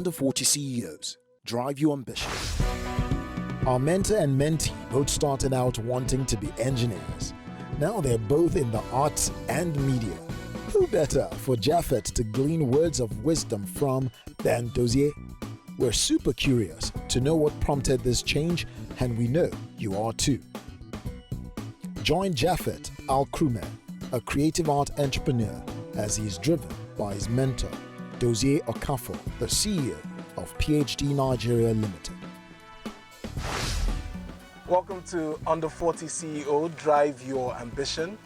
Under 40 CEOs drive your ambition. Our mentor and mentee both started out wanting to be engineers. Now they're both in the arts and media. Who better for Japhet to glean words of wisdom from than Dozie? We're super curious to know what prompted this change, and we know you are too. Join Japhet Al-Krumeh, a creative art entrepreneur, as he is driven by his mentor, Dozie Okafor, the CEO of PhD Nigeria Limited. Welcome to Under 40 CEO Drive Your Ambition,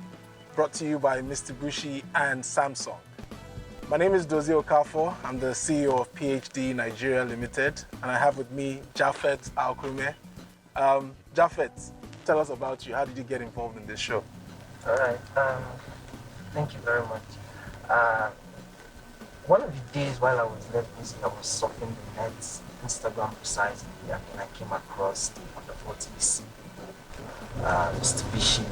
brought to you by Mr. Bushi and Samsung. My name is Dozie Okafor. I'm the CEO of PhD Nigeria Limited, and I have with me Japhet Al-Krumeh. Japhet, tell us about you. How did you get involved in this show? All right. Thank you very much. One of the days while I was left busy, I was surfing the net, Instagram precisely, and then I came across the Under 40 CEO Mitsubishi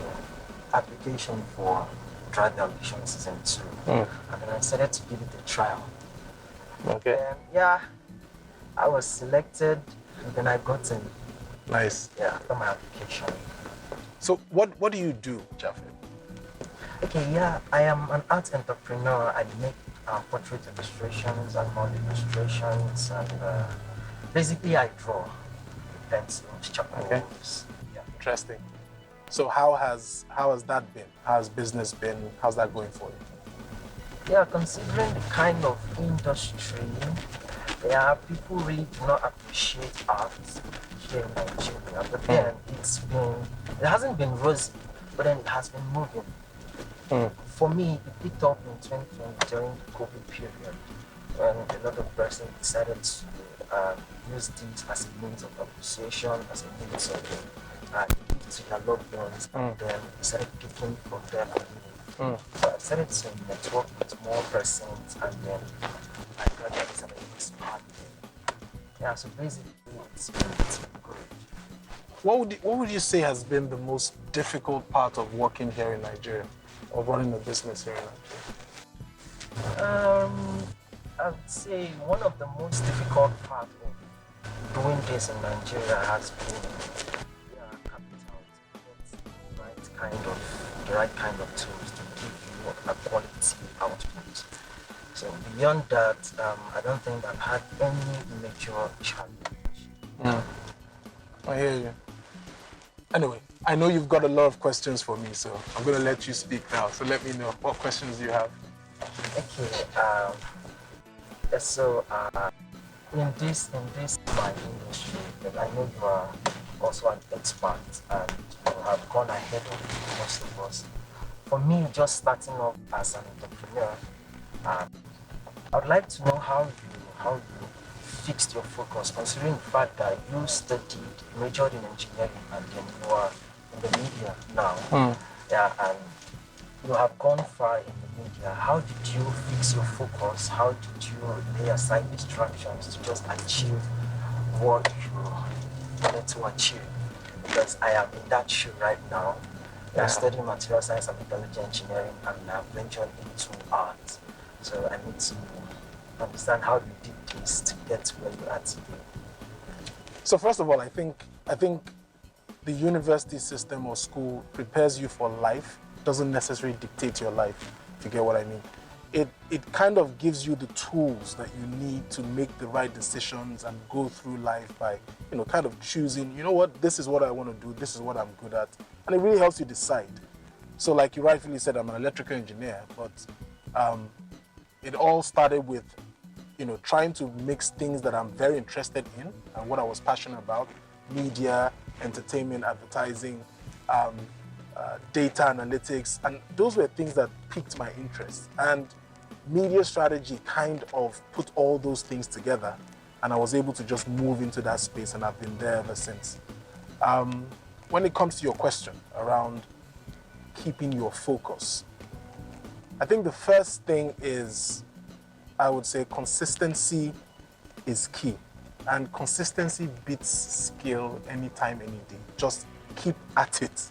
application for Drive the Ambition Season 2. And then I decided to give it a trial. Okay. And yeah, I was selected, and then I got in. Nice. Yeah, after my application. So what do you do, Japhet? Okay, yeah, I am an art entrepreneur. I make portrait illustrations and model illustrations, and basically I draw with pencils, charcoals. Okay. Yeah. Interesting. So how has that been? How has business been? How's that going for you? Yeah, considering the kind of industry, yeah, people really do not appreciate art here in Nigeria. But then it hasn't been rosy, but then it has been moving. For me, it picked up in 2020 during the COVID period, when a lot of persons decided to use this as a means of appreciation, as a means of give to their loved ones, and then decided picking from their community. So I decided to network with more persons, and then I gradually decided to expand. Yeah, so basically it's been good. What would you say has been the most difficult part of working here in Nigeria, or running a business here in Nigeria? I would say one of the most difficult parts of doing this in Nigeria has been capital, to get the right kind of tools to give you a quality output. So beyond that, I don't think I've had any major challenge. I hear you. Anyway, I know you've got a lot of questions for me, so I'm going to let you speak now. So let me know what questions you have. Okay. So in this my industry, I know you are also an expert and you have gone ahead of most of us. For me, just starting off as an entrepreneur, I would like to know how you fixed your focus, considering the fact that you majored in engineering, and then you are in the media now. Yeah, and you have gone far in the media. How did you fix your focus? How did you lay aside distractions to just achieve what you wanted to achieve? Because I am in that shoe right now. I'm studying material science and metallurgy engineering, and I've ventured into art. So I need to understand how you did this to get to where you are today. So first of all, I think the university system or school prepares you for life, doesn't necessarily dictate your life, if you get what I mean. It kind of gives you the tools that you need to make the right decisions and go through life by, kind of choosing, this is what I want to do, this is what I'm good at. And it really helps you decide. So like you rightfully said, I'm an electrical engineer, but it all started with, trying to mix things that I'm very interested in and what I was passionate about: media, entertainment, advertising, data analytics, and those were things that piqued my interest. And media strategy kind of put all those things together, and I was able to just move into that space, and I've been there ever since. When it comes to your question around keeping your focus, I think the first thing is, I would say, consistency is key. And consistency beats skill anytime, any day. Just keep at it.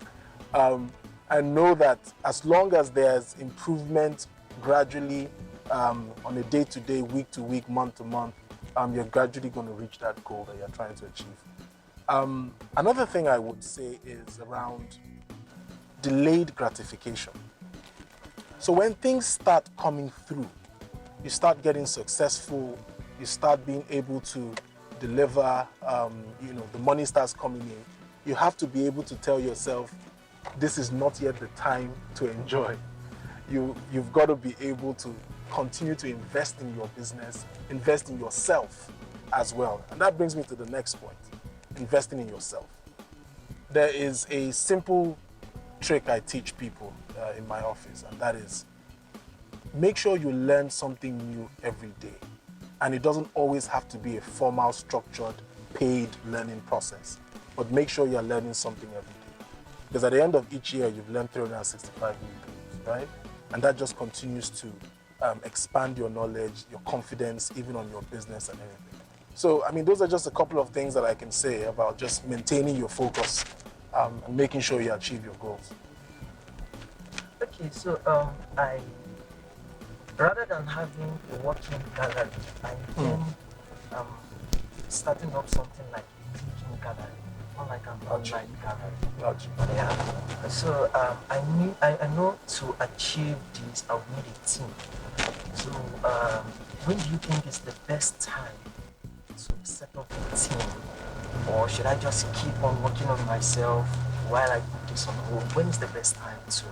And know that as long as there's improvement gradually on a day-to-day, week-to-week, month-to-month, you're gradually going to reach that goal that you're trying to achieve. Another thing I would say is around delayed gratification. So when things start coming through, you start getting successful, you start being able to deliver, the money starts coming in, you have to be able to tell yourself, this is not yet the time to enjoy. You've got to be able to continue to invest in your business, invest in yourself as well. And that brings me to the next point, investing in yourself. There is a simple trick I teach people in my office, and that is, make sure you learn something new every day. And it doesn't always have to be a formal, structured, paid learning process, but make sure you're learning something every day. Because at the end of each year, you've learned 365 new things, right? And that just continues to expand your knowledge, your confidence, even on your business and everything. So, those are just a couple of things that I can say about just maintaining your focus and making sure you achieve your goals. Okay, so rather than having a working gallery, I think starting up something like a teaching gallery, not like an online gallery. Gotcha. Yeah. So I know to achieve this, I will need a team. So when do you think is the best time to set up a team? Or should I just keep on working on myself while I put this on hold? When is the best time to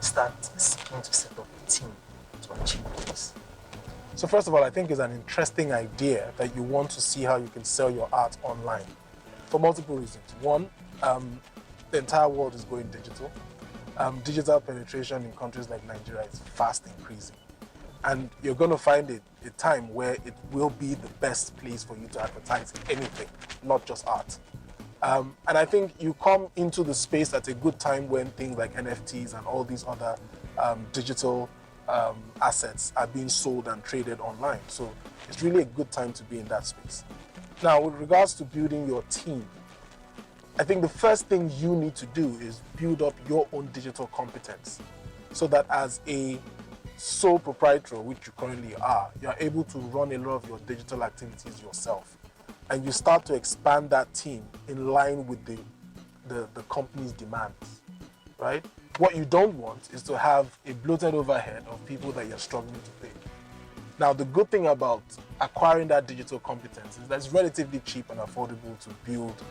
start seeking to set up a team to achieve this? So first of all, I think it's an interesting idea that you want to see how you can sell your art online for multiple reasons. One, the entire world is going digital. Digital penetration in countries like Nigeria is fast increasing. And you're going to find a time where it will be the best place for you to advertise anything, not just art. And I think you come into the space at a good time when things like NFTs and all these other digital assets are being sold and traded online. So it's really a good time to be in that space. Now, with regards to building your team, I think the first thing you need to do is build up your own digital competence so that as a sole proprietor, which you currently are, you're able to run a lot of your digital activities yourself. And you start to expand that team in line with the company's demands, right? What you don't want is to have a bloated overhead of people that you're struggling to pay. Now, the good thing about acquiring that digital competence is that it's relatively cheap and affordable to build,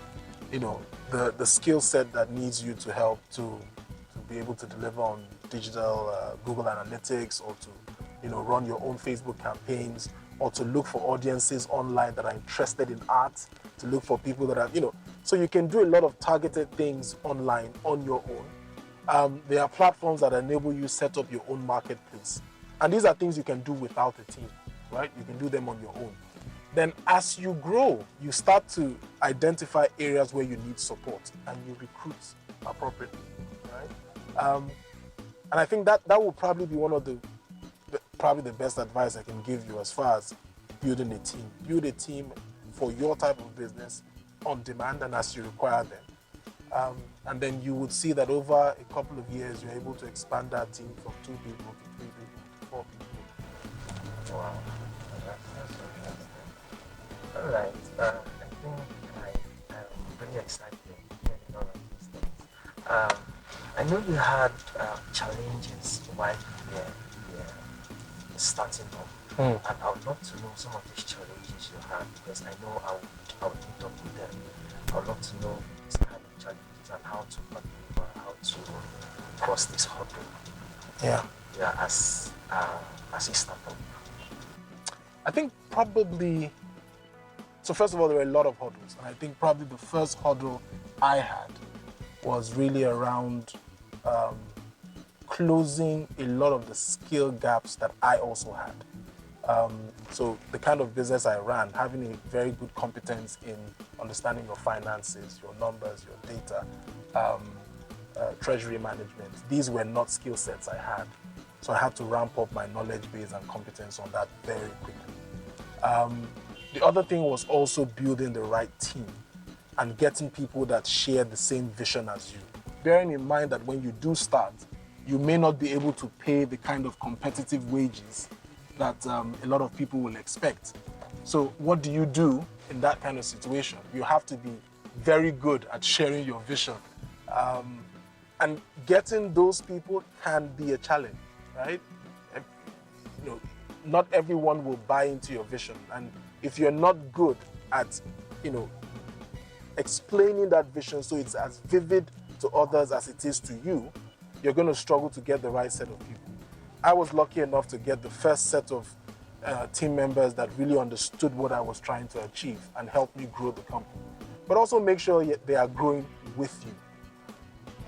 the skill set that needs you to help to be able to deliver on digital Google Analytics, or to, run your own Facebook campaigns, or to look for audiences online that are interested in art, to look for people that are, so you can do a lot of targeted things online on your own. There are platforms that enable you set up your own marketplace. And these are things you can do without a team, right? You can do them on your own. Then as you grow, you start to identify areas where you need support and you recruit appropriately, right? And I think that will probably be one of the best advice I can give you as far as building a team. Build a team for your type of business on demand and as you require them. And then you would see that over a couple of years, you're able to expand that team from 2 people to 3 people to 4 people. Wow, that's interesting. All right, I think I'm really excited hearing all of these things. I know you had challenges while you were starting up, and I would love to know some of these challenges you had, because I know I would meet up with them. I would love to know this kind of challenges and how to maneuver, how to cross this hurdle. Yeah, as a startup. I think probably, so first of all, there were a lot of hurdles. And I think probably the first hurdle I had was really around closing a lot of the skill gaps that I also had. So the kind of business I ran, having a very good competence in understanding your finances, your numbers, your data, treasury management, these were not skill sets I had. So I had to ramp up my knowledge base and competence on that very quickly. The other thing was also building the right team and getting people that share the same vision as you. Bearing in mind that when you do start, you may not be able to pay the kind of competitive wages that a lot of people will expect. So what do you do in that kind of situation? You have to be very good at sharing your vision. And getting those people can be a challenge, right? You know, not everyone will buy into your vision. And if you're not good at, explaining that vision so it's as vivid to others as it is to you, you're going to struggle to get the right set of people. I was lucky enough to get the first set of team members that really understood what I was trying to achieve and helped me grow the company. But also make sure they are growing with you.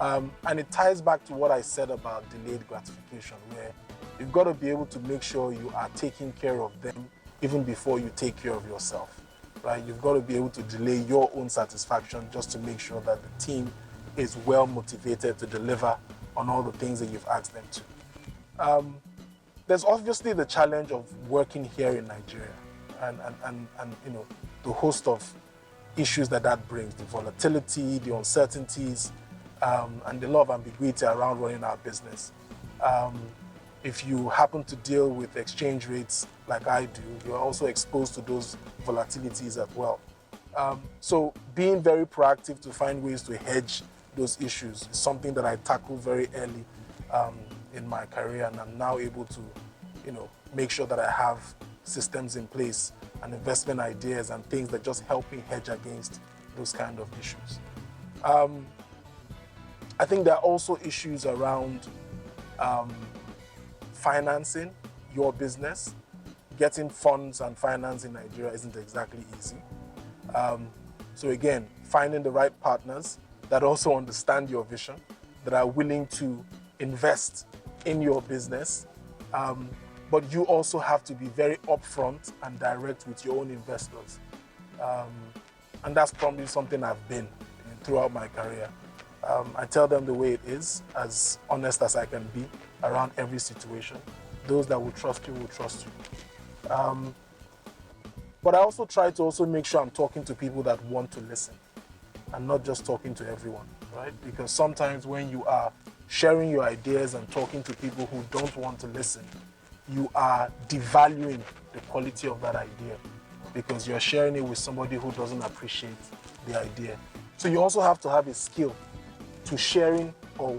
And it ties back to what I said about delayed gratification, where you've got to be able to make sure you are taking care of them even before you take care of yourself, right? You've got to be able to delay your own satisfaction just to make sure that the team is well motivated to deliver on all the things that you've asked them to. There's obviously the challenge of working here in Nigeria and the host of issues that brings, the volatility, the uncertainties, and the lot of ambiguity around running our business. If you happen to deal with exchange rates like I do, you're also exposed to those volatilities as well. So being very proactive to find ways to hedge those issues is something that I tackled very early in my career, and I'm now able to, make sure that I have systems in place and investment ideas and things that just help me hedge against those kind of issues. I think there are also issues around financing your business. Getting funds and finance in Nigeria isn't exactly easy. So again, finding the right partners that also understand your vision, that are willing to invest in your business. But you also have to be very upfront and direct with your own investors. And that's probably something I've been throughout my career. I tell them the way it is, as honest as I can be around every situation. Those that will trust you will trust you. But I also try to also make sure I'm talking to people that want to listen and not just talking to everyone, right? Because sometimes when you are sharing your ideas and talking to people who don't want to listen, you are devaluing the quality of that idea because you're sharing it with somebody who doesn't appreciate the idea. So you also have to have a skill to sharing or,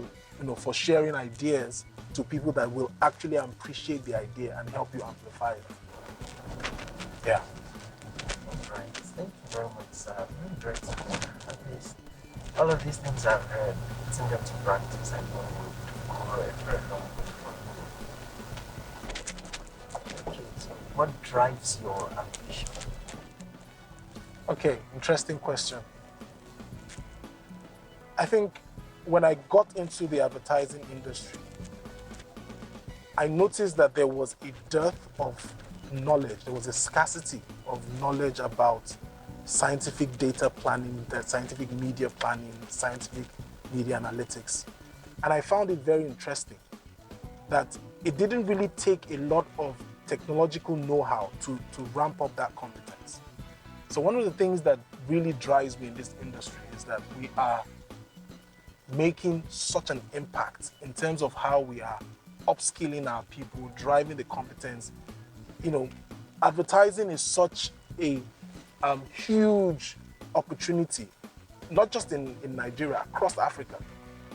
for sharing ideas to people that will actually appreciate the idea and help you amplify it. Yeah. All right. Thank you very much, sir. Really great to hear. At least all of these things I've heard, putting them to practice, I know would grow a very long way from you. Okay, so what drives your ambition? Okay, interesting question. I think when I got into the advertising industry, I noticed that there was a dearth of knowledge. There was a scarcity of knowledge about scientific data planning, scientific media planning, scientific media analytics. And I found it very interesting that it didn't really take a lot of technological know-how to ramp up that competence. So one of the things that really drives me in this industry is that we are making such an impact in terms of how we are upskilling our people, driving the competence. Advertising is such a huge opportunity, not just in Nigeria, across Africa,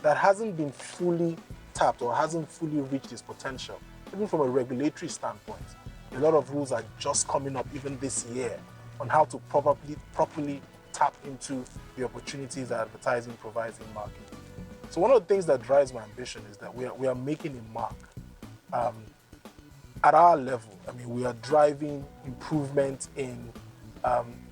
that hasn't been fully tapped or hasn't fully reached its potential. Even from a regulatory standpoint, a lot of rules are just coming up even this year on how to properly tap into the opportunities that advertising provides in market. So one of the things that drives my ambition is that we are making a mark at our level. I mean, we are driving improvement in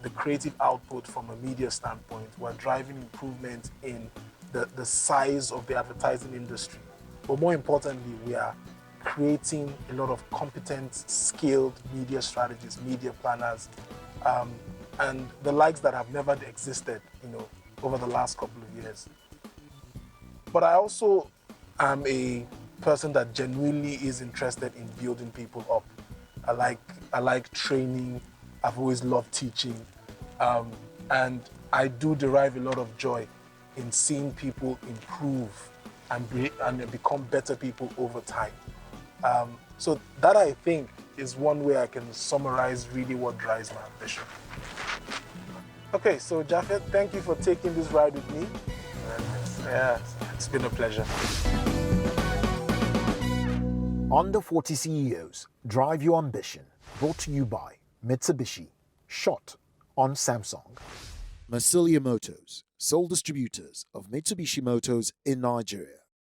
the creative output from a media standpoint. We're driving improvement in the size of the advertising industry. But more importantly, we are creating a lot of competent, skilled media strategists, media planners, and the likes that have never existed, over the last couple of years. But I also am a person that genuinely is interested in building people up. I like training. I've always loved teaching. And I do derive a lot of joy in seeing people improve and become better people over time. So that, I think, is one way I can summarize really what drives my ambition. Okay, so Japhet, thank you for taking this ride with me. Yeah, it's been a pleasure. Under 40 CEOs, Drive Your Ambition, brought to you by Mitsubishi, shot on Samsung. Masilia Motors, sole distributors of Mitsubishi Motors in Nigeria.